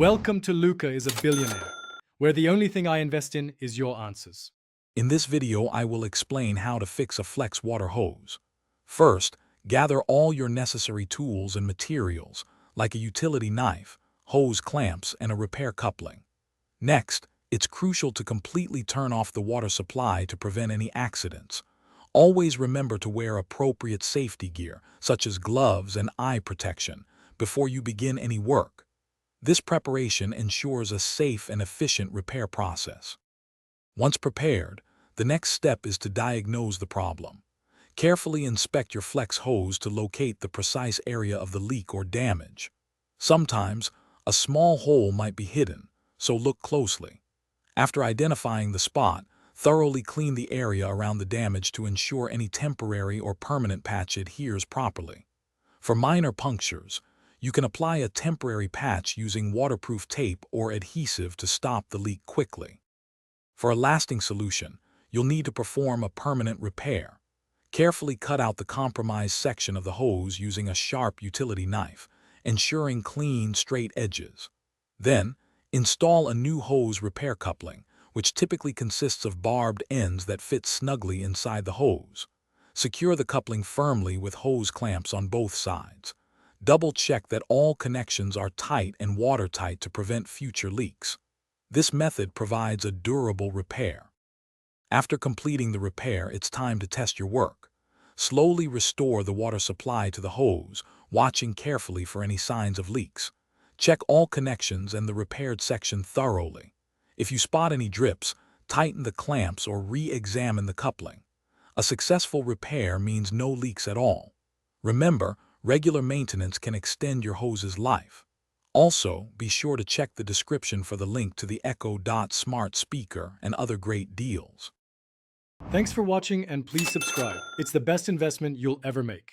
Welcome to Luca is a Billionaire, where the only thing I invest in is your answers. In this video, I will explain how to fix a flex water hose. First, gather all your necessary tools and materials, like a utility knife, hose clamps, and a repair coupling. Next, it's crucial to completely turn off the water supply to prevent any accidents. Always remember to wear appropriate safety gear, such as gloves and eye protection, before you begin any work. This preparation ensures a safe and efficient repair process. Once prepared, the next step is to diagnose the problem. Carefully inspect your flex hose to locate the precise area of the leak or damage. Sometimes, a small hole might be hidden, so look closely. After identifying the spot, thoroughly clean the area around the damage to ensure any temporary or permanent patch adheres properly. For minor punctures, you can apply a temporary patch using waterproof tape or adhesive to stop the leak quickly. For a lasting solution, you'll need to perform a permanent repair. Carefully cut out the compromised section of the hose using a sharp utility knife, ensuring clean, straight edges. Then, install a new hose repair coupling, which typically consists of barbed ends that fit snugly inside the hose. Secure the coupling firmly with hose clamps on both sides. Double-check that all connections are tight and watertight to prevent future leaks. This method provides a durable repair. After completing the repair, it's time to test your work. Slowly restore the water supply to the hose, watching carefully for any signs of leaks. Check all connections and the repaired section thoroughly. If you spot any drips, tighten the clamps or re-examine the coupling. A successful repair means no leaks at all. Remember, regular maintenance can extend your hose's life. Also, be sure to check the description for the link to the Echo Dot smart speaker and other great deals. Thanks for watching and please subscribe. It's the best investment you'll ever make.